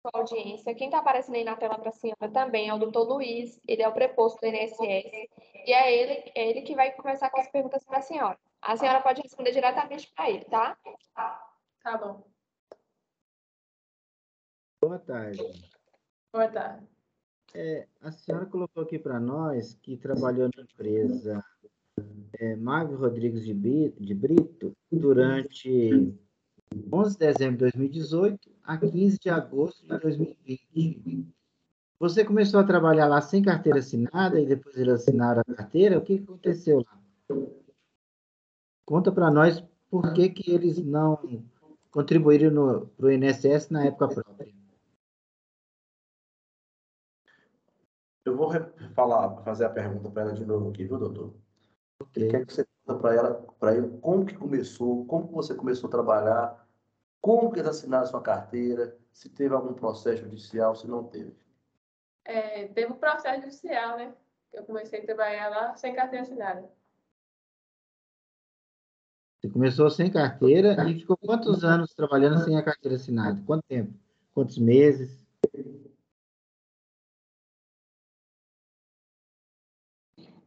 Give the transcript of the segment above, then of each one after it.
Sua audiência. Quem está aparecendo aí na tela para a senhora também é o doutor Luiz, ele é o preposto do INSS, e é ele que vai começar com as perguntas para a senhora. A senhora pode responder diretamente para ele, tá? Tá bom. Boa tarde. Boa tarde. A senhora colocou aqui para nós que trabalhou na empresa Magno Rodrigues de Brito durante 11 de dezembro de 2018 a 15 de agosto de 2020. Você começou a trabalhar lá sem carteira assinada e depois eles assinaram a carteira? O que aconteceu lá? Conta para nós por que eles não contribuíram para o INSS na época própria. Eu vou fazer a pergunta para ela de novo aqui, viu, doutor? Ok. Quer que você conta para ele, como que começou, como que você começou a trabalhar, como que eles assinaram a sua carteira, se teve algum processo judicial, se não teve. Teve um processo judicial, né? Eu comecei a trabalhar lá sem carteira assinada. Você começou sem carteira e ficou quantos anos trabalhando sem a carteira assinada? Quanto tempo? Quantos meses?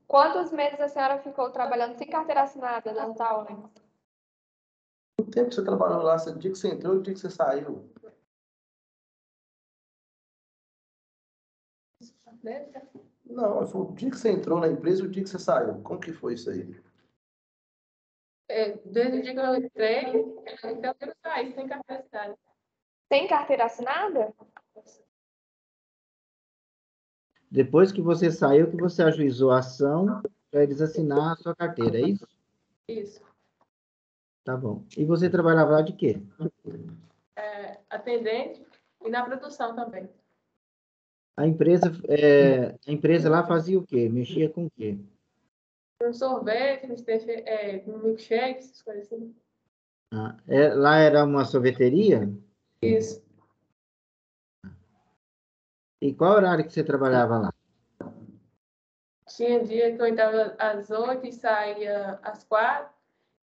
Quantos meses a senhora ficou trabalhando sem carteira assinada, dona Taone? O tempo que você trabalhou lá, o dia que você entrou e o dia que você saiu. Não, foi o dia que você entrou na empresa e o dia que você saiu. Como que foi isso aí? Desde o dia que eu entrei, então eu saí sem carteira assinada. Sem carteira assinada? Depois que você saiu, que você ajuizou a ação para eles assinar a sua carteira, é isso? Isso. Tá bom. E você trabalhava lá de quê? Atendente e na produção também. A empresa lá fazia o quê? Mexia com o quê? Com sorvete, com milkshake, essas coisas assim. Lá era uma sorveteria? Isso. E qual horário que você trabalhava lá? Tinha dia que eu entrava às 8 e saía às 4.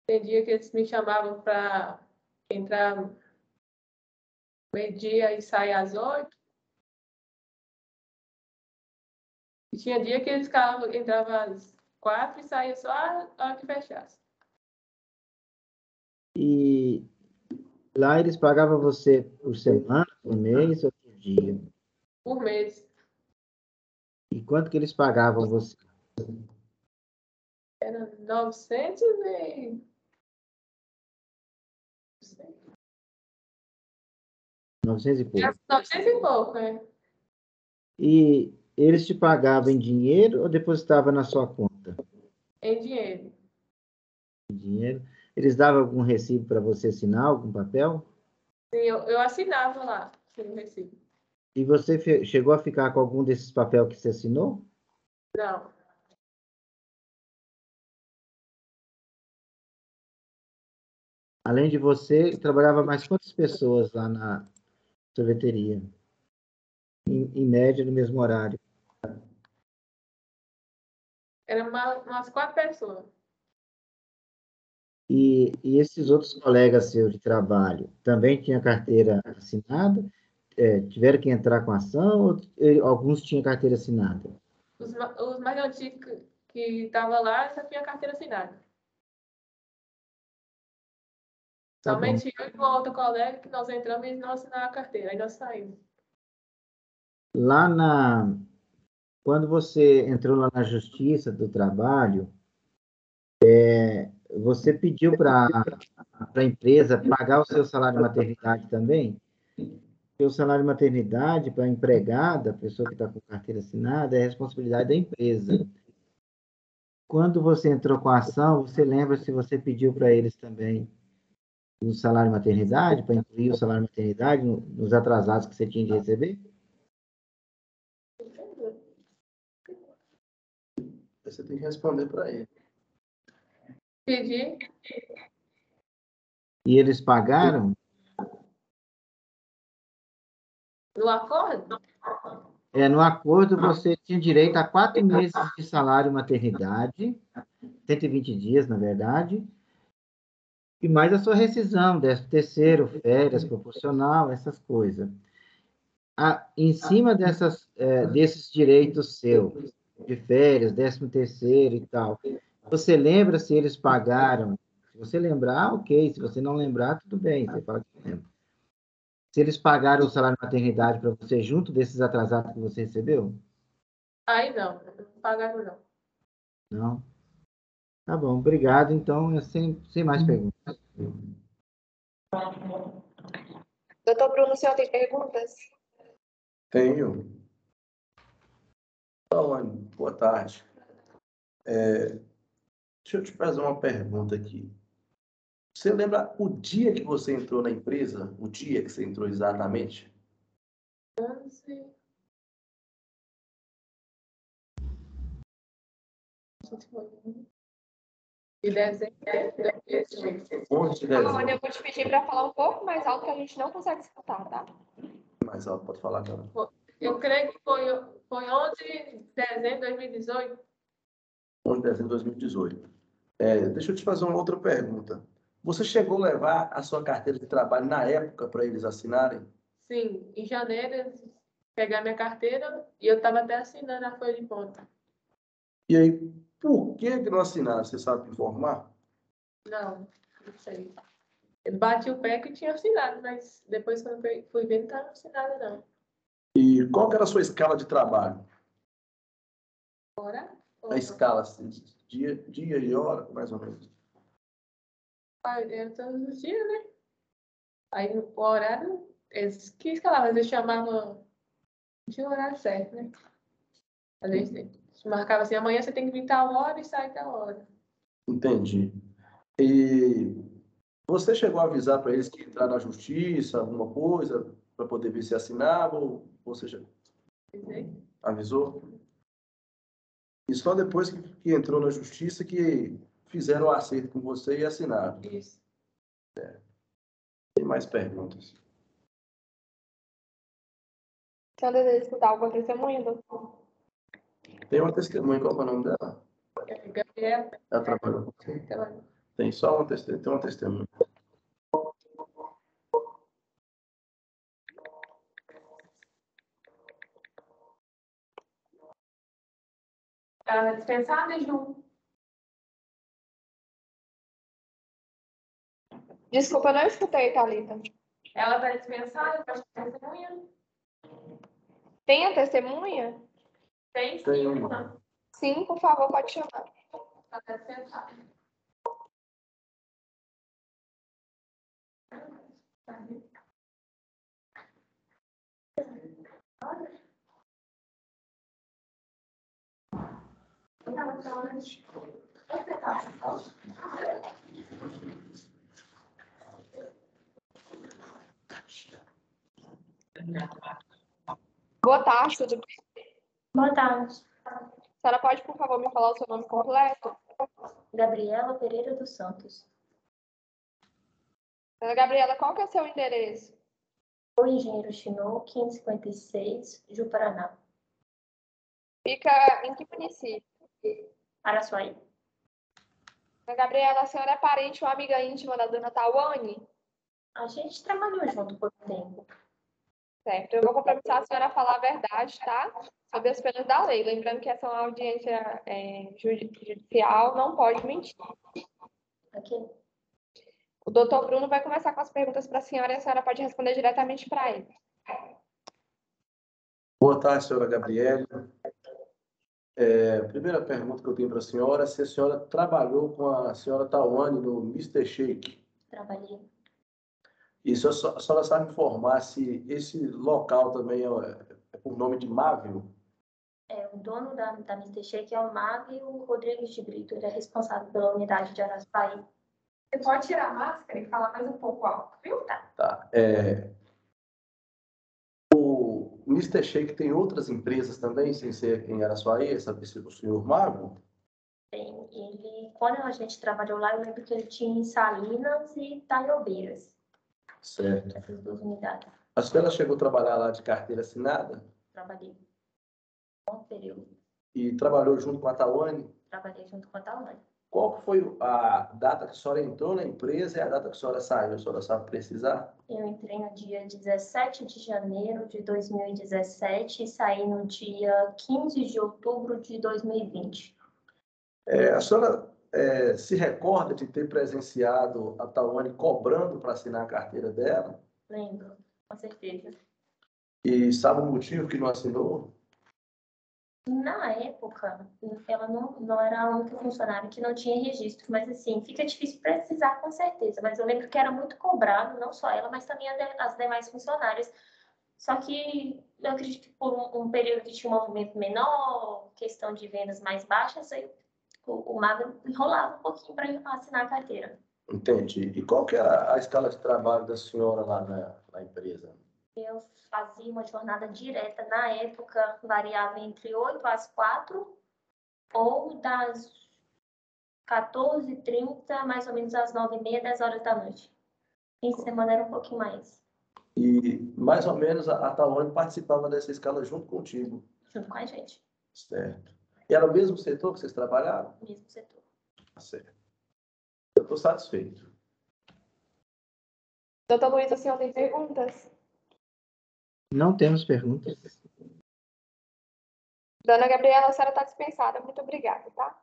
Tem dia que eles me chamavam para entrar meio-dia e sair às 8. E tinha dia que eles entravam às 4 e saía só a hora que fechasse. E lá eles pagavam você por semana, por mês ou por dia? Por mês. E quanto que eles pagavam você? Era 900 e... 900 e pouco. 900 e pouco, né? E eles te pagavam em dinheiro ou depositavam na sua conta? Em dinheiro. Em dinheiro. Eles davam algum recibo para você assinar, algum papel? Sim, eu assinava lá, no recibo. E você chegou a ficar com algum desses papéis que você assinou? Não. Além de você, trabalhava mais quantas pessoas lá na sorveteria? Em média, no mesmo horário. Eram umas 4 pessoas. E esses outros colegas seus de trabalho também tinham carteira assinada? Tiveram que entrar com ação ou alguns tinham carteira assinada? Os mais antigos que estavam lá só tinha carteira assinada. Tá bom. Somente eu e uma outra colega que nós entramos e eles não assinaram a carteira, aí nós saímos. Quando você entrou lá na Justiça do Trabalho, você pediu para a empresa pagar o seu salário de maternidade também? Porque o salário de maternidade para a empregada, a pessoa que está com carteira assinada, é responsabilidade da empresa. Quando você entrou com a ação, você lembra se você pediu para eles também o salário de maternidade, para incluir o salário de maternidade nos atrasados que você tinha de receber? Você tem que responder para ele. Pedi. E eles pagaram? No acordo? No acordo, você tinha direito a 4 meses de salário maternidade, 120 dias, na verdade, e mais a sua rescisão, 13º, férias, proporcional, essas coisas. em cima desses direitos seus, de férias, 13º e tal, você lembra se eles pagaram? Se você lembrar, ok. Se você não lembrar, tudo bem, você fala que lembra. Se eles pagaram o salário de maternidade para você junto desses atrasados que você recebeu? Aí não pagaram não. Não? Tá bom, obrigado. Então, sem mais perguntas. Doutor Bruno, o senhor tem perguntas? Tenho. Tawane, boa tarde. Deixa eu te fazer uma pergunta aqui. Você lembra o dia que você entrou na empresa? O dia que você entrou exatamente? 11 de dezembro de 2018. 11 de Olha, dezembro. eu vou te pedir para falar um pouco mais alto, que a gente não consegue escutar, tá? Mais alto, pode falar, cara. Eu creio que foi 11 de dezembro de 2018. 11 de dezembro de 2018. Deixa eu te fazer uma outra pergunta. Você chegou a levar a sua carteira de trabalho na época para eles assinarem? Sim, em janeiro eles pegaram minha carteira e eu estava até assinando a folha de ponta. E aí, por que não assinaram? Você sabe informar? Não sei. Eu bati o pé que tinha assinado, mas depois quando eu fui ver não estava assinado não. E qual que era a sua escala de trabalho? Agora? A escala, assim, dia e hora, mais ou menos. Era todos os dias, né? Aí o horário, eles que escalavam, às vezes chamavam, não tinha o horário certo, né? Às vezes marcava assim, amanhã você tem que vir tal hora e sair tal hora. Entendi. E você chegou a avisar para eles que entrar na justiça, alguma coisa, para poder ver se assinava, ou você já avisou? E só depois que entrou na justiça que fizeram o acerto com você e assinaram. Isso. Tem mais perguntas? O senhor deseja escutar alguma testemunha, doutor? Tem uma testemunha, qual é o nome dela? Gabriela. Ela trabalhou com você? Então, Tem só uma testemunha, tem uma testemunha. ela é dispensada, Ju? Desculpa, eu não escutei, Thalita. Ela está dispensada para testemunha? Tem a testemunha? Tem sim, Tem uma. Sim, por favor, pode chamar. Ela está dispensada. Boa tarde, tudo bem? Boa tarde. A senhora pode, por favor, me falar o seu nome completo? Gabriela Pereira dos Santos. Dona Gabriela, qual que é o seu endereço? O Engenheiro Chinô, 556, Ju, Paraná. Fica em que município? Araçuaí. Dona Gabriela, a senhora é parente ou amiga íntima da dona Tawane? A gente trabalhou junto por um tempo. Certo, eu vou compromissar a senhora a falar a verdade, tá? Sobre as penas da lei. Lembrando que essa é uma audiência judicial, não pode mentir. Aqui. O doutor Bruno vai começar com as perguntas para a senhora e a senhora pode responder diretamente para ele. Boa tarde, senhora Gabriela. A primeira pergunta que eu tenho para a senhora é se a senhora trabalhou com a senhora Tawane no Mr. Shake. Trabalhei. E se a senhora sabe informar se esse local também é por nome de Mávio? O dono da Mr. Shake é o Mávio Rodrigues de Brito. Ele é responsável pela unidade de Araçuaí. Você pode tirar a máscara e falar mais um pouco alto, viu? Tá. O Mr. Shake tem outras empresas também, sem ser aqui em Araçuaí, o senhor Mávio? Quando a gente trabalhou lá, eu lembro que ele tinha em Salinas e Taiobeiras. Certo. Essas duas unidades. A senhora chegou a trabalhar lá de carteira assinada? Trabalhei. Um período. E trabalhou junto com a Tawane? Trabalhei junto com a Tawane. Qual que foi a data que a senhora entrou na empresa e a data que a senhora saiu? A senhora sabe precisar? Eu entrei no dia 17 de janeiro de 2017 e saí no dia 15 de outubro de 2020. A senhora se recorda de ter presenciado a Tawane cobrando para assinar a carteira dela? Lembro, com certeza. E sabe o motivo que não assinou? Na época, ela não era a única funcionária que não tinha registro, mas assim, fica difícil precisar com certeza. Mas eu lembro que era muito cobrado, não só ela, mas também as demais funcionárias. Só que eu acredito que por um período que tinha um movimento menor, questão de vendas mais baixas, aí o Magno enrolava um pouquinho para assinar a carteira. Entendi. E qual que era a escala de trabalho da senhora lá na empresa? Eu fazia uma jornada direta, na época variava entre 8 às 4 ou das 14h30, mais ou menos às 9h30, 10 horas da noite. Fim de semana era um pouquinho mais, E mais ou menos a Tawane participava dessa escala junto contigo, junto com a gente, certo? E era o mesmo setor que vocês trabalhavam? no mesmo setor. Certo. Eu estou satisfeito. Doutor Luiz, o senhor tem perguntas? Não temos perguntas. Dona Gabriela, a senhora está dispensada. Muito obrigada, tá?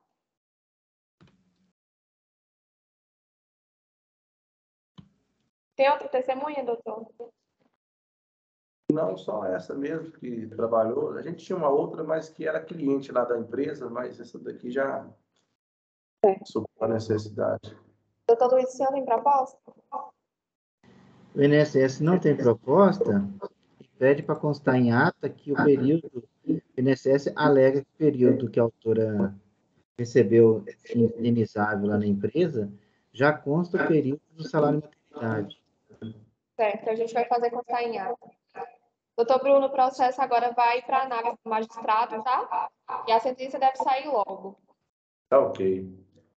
Tem outra testemunha, doutor? Não só essa mesmo que trabalhou. A gente tinha uma outra, mas que era cliente lá da empresa, mas essa daqui já supriu a necessidade. Doutor Luiz, o senhor tem proposta? O INSS não tem proposta e pede para constar em ata que o período, o INSS alega que o período que a autora recebeu indenizável lá na empresa já consta o período do salário maternidade. Certo, a gente vai fazer constar em ata. Doutor Bruno, o processo agora vai para análise do magistrado, tá? E a sentença deve sair logo. Tá ok.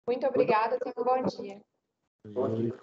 Muito obrigada, tenha um bom dia. Bom dia.